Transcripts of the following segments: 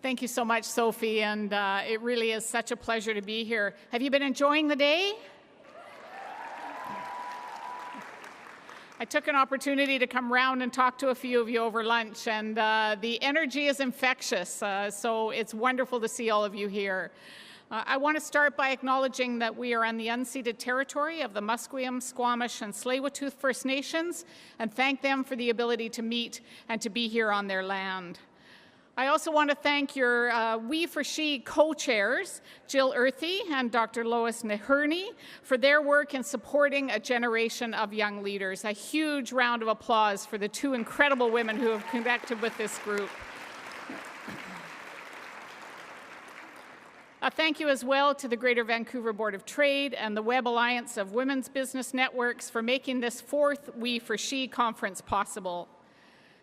Thank you so much, Sophie, and it really is such a pleasure to be here. Have you been enjoying the day? I took an opportunity to come round and talk to a few of you over lunch, and the energy is infectious, so it's wonderful to see all of you here. I want to start by acknowledging that we are on the unceded territory of the Musqueam, Squamish, and Tsleil-Waututh First Nations, and thank them for the ability to meet and to be here on their land. I also want to thank your We for She co-chairs, Jill Earthy and Dr. Lois Neherney, for their work in supporting a generation of young leaders. A huge round of applause for the two incredible women who have connected with this group. A thank you as well to the Greater Vancouver Board of Trade and the Web Alliance of Women's Business Networks for making this fourth We for She conference possible.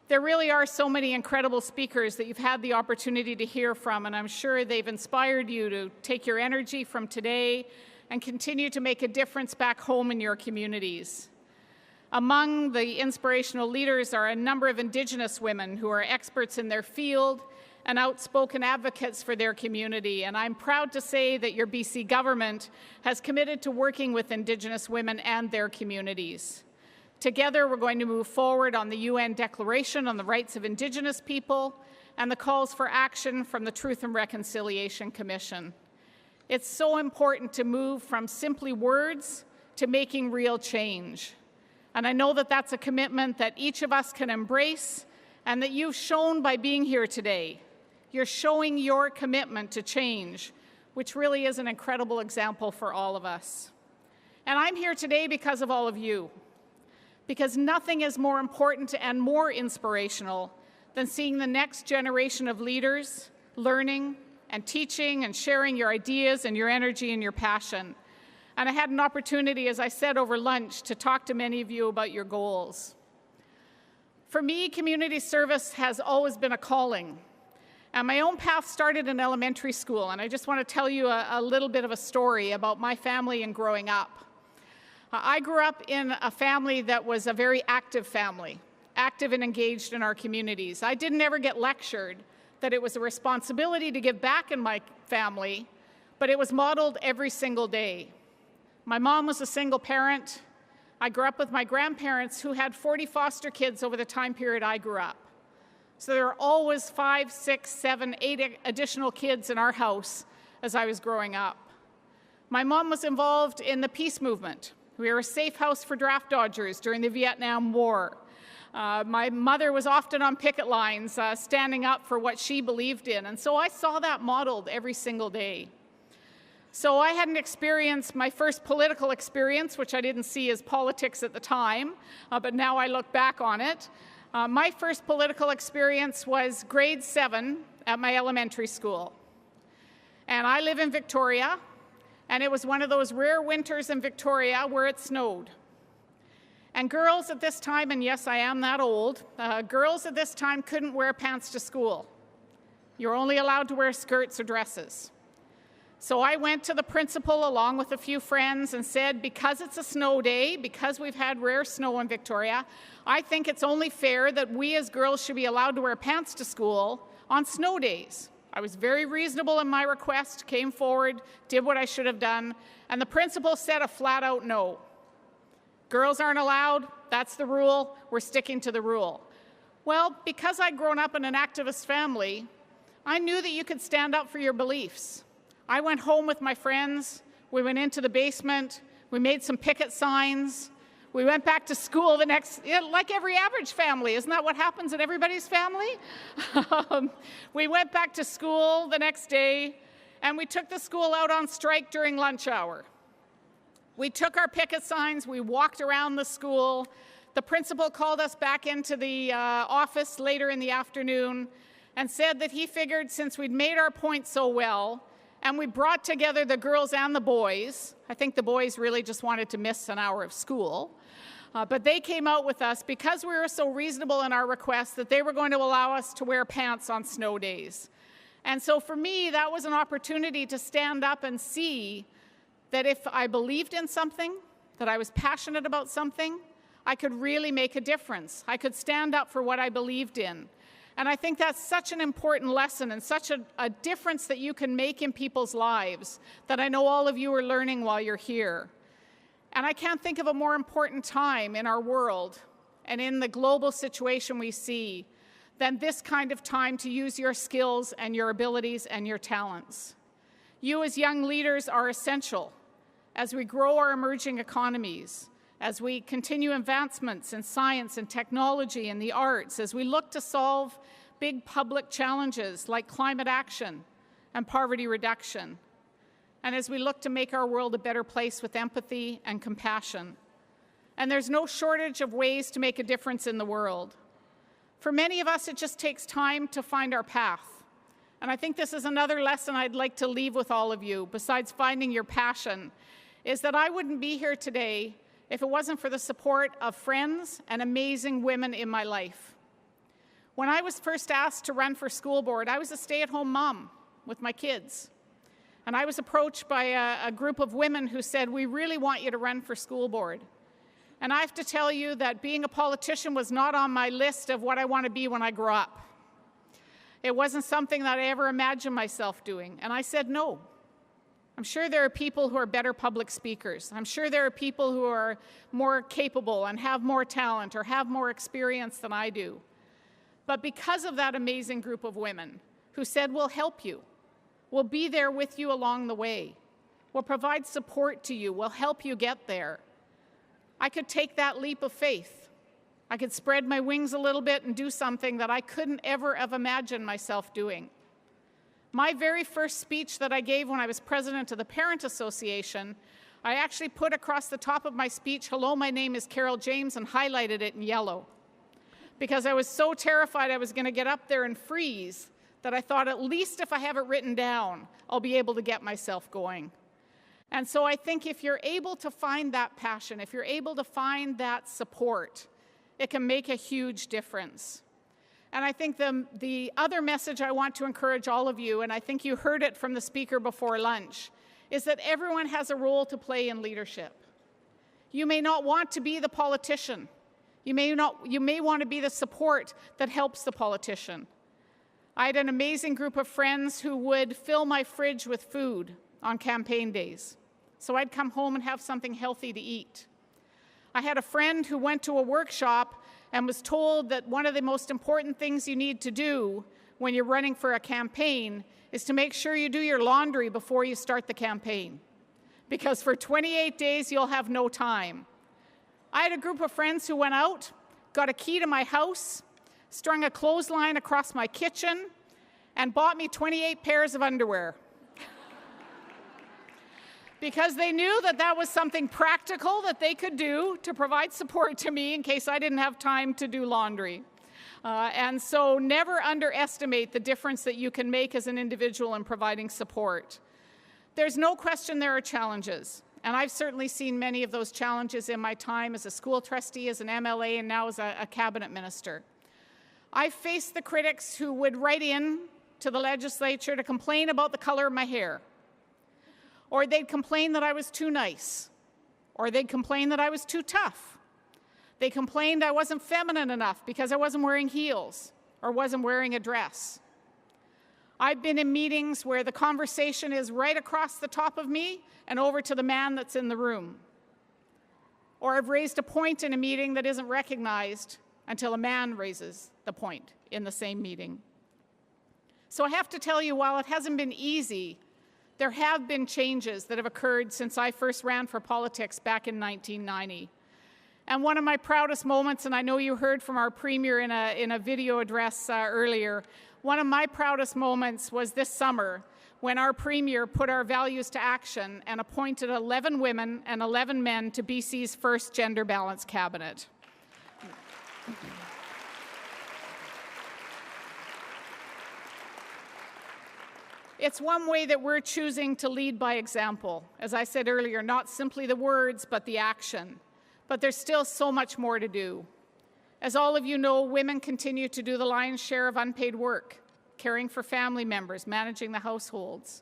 There really are so many incredible speakers that you've had the opportunity to hear from, and I'm sure they've inspired you to take your energy from today and continue to make a difference back home in your communities. Among the inspirational leaders are a number of Indigenous women who are experts in their field and outspoken advocates for their community, and I'm proud to say that your BC government has committed to working with Indigenous women and their communities. Together, we're going to move forward on the UN Declaration on the Rights of Indigenous People and the calls for action from the Truth and Reconciliation Commission. It's so important to move from simply words to making real change. And I know that that's a commitment that each of us can embrace and that you've shown by being here today. You're showing your commitment to change, which really is an incredible example for all of us. And I'm here today because of all of you. Because nothing is more important and more inspirational than seeing the next generation of leaders learning and teaching and sharing your ideas and your energy and your passion. And I had an opportunity, as I said over lunch, to talk to many of you about your goals. For me, community service has always been a calling. And my own path started in elementary school, and I just want to tell you a little bit of a story about my family and growing up. I grew up in a family that was a very active family, active and engaged in our communities. I didn't ever get lectured that it was a responsibility to give back in my family, but it was modeled every single day. My mom was a single parent. I grew up with my grandparents who had 40 foster kids over the time period I grew up. So there were always 5, 6, 7, 8 additional kids in our house as I was growing up. My mom was involved in the peace movement. We were a safe house for draft dodgers during the Vietnam War. My mother was often on picket lines standing up for what she believed in, and so I saw that modeled every single day. So I hadn't experienced my first political experience, which I didn't see as politics at the time, but now I look back on it. My first political experience was grade 7 at my elementary school. And I live in Victoria, and it was one of those rare winters in Victoria where it snowed. And girls at this time, and yes, I am that old, girls at this time couldn't wear pants to school. You're only allowed to wear skirts or dresses. So I went to the principal along with a few friends and said, because it's a snow day, because we've had rare snow in Victoria, I think it's only fair that we as girls should be allowed to wear pants to school on snow days. I was very reasonable in my request, came forward, did what I should have done, and the principal said a flat-out no. Girls aren't allowed, that's the rule, we're sticking to the rule. Well, because I'd grown up in an activist family, I knew that you could stand up for your beliefs. I went home with my friends, we went into the basement, we made some picket signs, we went back to school the next, like every average family, isn't that what happens in everybody's family? We went back to school the next day, and we took the school out on strike during lunch hour. We took our picket signs, we walked around the school. The principal called us back into the office later in the afternoon and said that he figured since we'd made our point so well, and we brought together the girls and the boys, I think the boys really just wanted to miss an hour of school, but they came out with us because we were so reasonable in our request that they were going to allow us to wear pants on snow days. And so for me, that was an opportunity to stand up and see that if I believed in something, that I was passionate about something, I could really make a difference. I could stand up for what I believed in. And I think that's such an important lesson and such a difference that you can make in people's lives that I know all of you are learning while you're here. And I can't think of a more important time in our world and in the global situation we see than this kind of time to use your skills and your abilities and your talents. You as young leaders are essential as we grow our emerging economies, as we continue advancements in science and technology and the arts, as we look to solve big public challenges like climate action and poverty reduction, and as we look to make our world a better place with empathy and compassion. And there's no shortage of ways to make a difference in the world. For many of us, it just takes time to find our path. And I think this is another lesson I'd like to leave with all of you, besides finding your passion, is that I wouldn't be here today if it wasn't for the support of friends and amazing women in my life. When I was first asked to run for school board, I was a stay-at-home mom with my kids. And I was approached by a group of women who said, "We really want you to run for school board." And I have to tell you that being a politician was not on my list of what I want to be when I grow up. It wasn't something that I ever imagined myself doing. And I said no. I'm sure there are people who are better public speakers. I'm sure there are people who are more capable and have more talent or have more experience than I do. But because of that amazing group of women who said, "We'll help you. We'll be there with you along the way. We'll provide support to you. We'll help you get there," I could take that leap of faith. I could spread my wings a little bit and do something that I couldn't ever have imagined myself doing. My very first speech that I gave when I was president of the Parent Association, I actually put across the top of my speech, "Hello, my name is Carole James," and highlighted it in yellow. Because I was so terrified I was going to get up there and freeze that I thought, at least if I have it written down, I'll be able to get myself going. And so I think if you're able to find that passion, if you're able to find that support, it can make a huge difference. And I think the other message I want to encourage all of you, and I think you heard it from the speaker before lunch, is that everyone has a role to play in leadership. You may not want to be the politician. You may want to be the support that helps the politician. I had an amazing group of friends who would fill my fridge with food on campaign days, so I'd come home and have something healthy to eat. I had a friend who went to a workshop and was told that one of the most important things you need to do when you're running for a campaign is to make sure you do your laundry before you start the campaign, because for 28 days you'll have no time. I had a group of friends who went out, got a key to my house, strung a clothesline across my kitchen, and bought me 28 pairs of underwear. Because they knew that that was something practical that they could do to provide support to me in case I didn't have time to do laundry. And so never underestimate the difference that you can make as an individual in providing support. There's no question there are challenges, and I've certainly seen many of those challenges in my time as a school trustee, as an MLA, and now as a cabinet minister. I've faced the critics who would write in to the legislature to complain about the color of my hair. Or they'd complain that I was too nice. Or they'd complain that I was too tough. They complained I wasn't feminine enough because I wasn't wearing heels or wasn't wearing a dress. I've been in meetings where the conversation is right across the top of me and over to the man that's in the room. Or I've raised a point in a meeting that isn't recognized until a man raises the point in the same meeting. So I have to tell you, while it hasn't been easy, there have been changes that have occurred since I first ran for politics back in 1990. And one of my proudest moments, and I know you heard from our Premier in a video address earlier, one of my proudest moments was this summer when our Premier put our values to action and appointed 11 women and 11 men to BC's first gender-balanced cabinet. It's one way that we're choosing to lead by example. As I said earlier, not simply the words, but the action. But there's still so much more to do. As all of you know, women continue to do the lion's share of unpaid work, caring for family members, managing the households.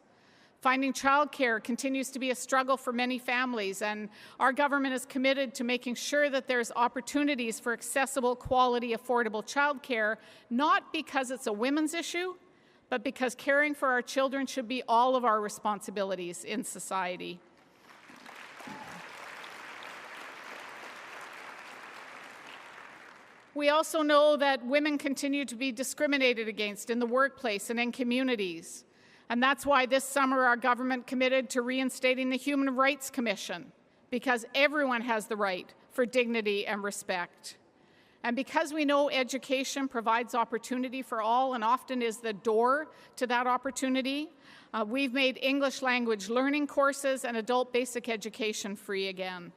Finding childcare continues to be a struggle for many families, and our government is committed to making sure that there's opportunities for accessible, quality, affordable childcare, not because it's a women's issue, but because caring for our children should be all of our responsibilities in society. We also know that women continue to be discriminated against in the workplace and in communities. And that's why this summer our government committed to reinstating the Human Rights Commission, because everyone has the right for dignity and respect. And because we know education provides opportunity for all and often is the door to that opportunity, we've made English language learning courses and adult basic education free again.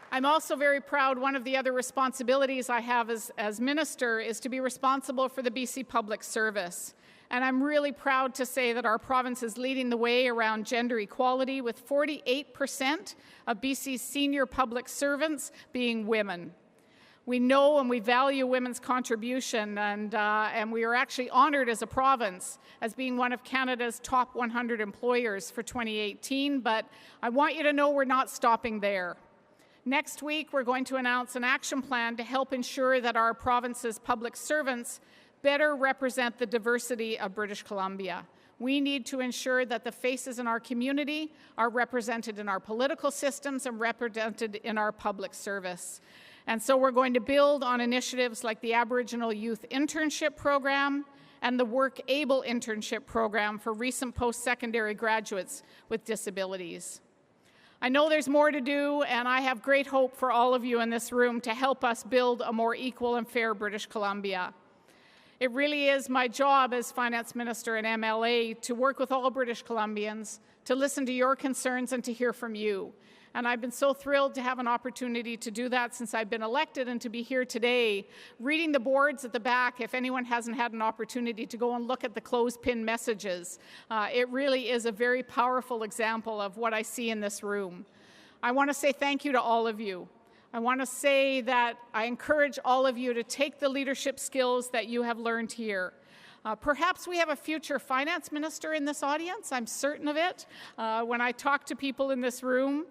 I'm also very proud. One of the other responsibilities I have as minister is to be responsible for the BC Public Service. And I'm really proud to say that our province is leading the way around gender equality, with 48% of BC's senior public servants being women. We know and we value women's contribution, and we are actually honored as a province as being one of Canada's top 100 employers for 2018, but I want you to know we're not stopping there. Next week, we're going to announce an action plan to help ensure that our province's public servants better represent the diversity of British Columbia. We need to ensure that the faces in our community are represented in our political systems and represented in our public service. And so we're going to build on initiatives like the Aboriginal Youth Internship Program and the Work Able Internship Program for recent post-secondary graduates with disabilities. I know there's more to do, and I have great hope for all of you in this room to help us build a more equal and fair British Columbia. It really is my job as Finance Minister and MLA to work with all British Columbians, to listen to your concerns and to hear from you. And I've been so thrilled to have an opportunity to do that since I've been elected, and to be here today reading the boards at the back. If anyone hasn't had an opportunity to go and look at the clothespin messages, it really is a very powerful example of what I see in this room. I want to say thank you to all of you. I want to say that I encourage all of you to take the leadership skills that you have learned here. Perhaps we have a future finance minister in this audience. I'm certain of it when I talk to people in this room.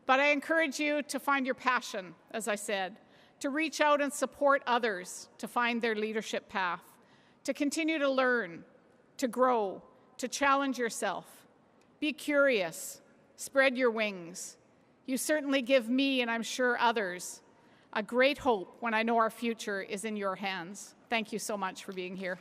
But I encourage you to find your passion, as I said, to reach out and support others to find their leadership path, to continue to learn, to grow, to challenge yourself. Be curious, spread your wings. You certainly give me, and I'm sure others, a great hope when I know our future is in your hands. Thank you so much for being here.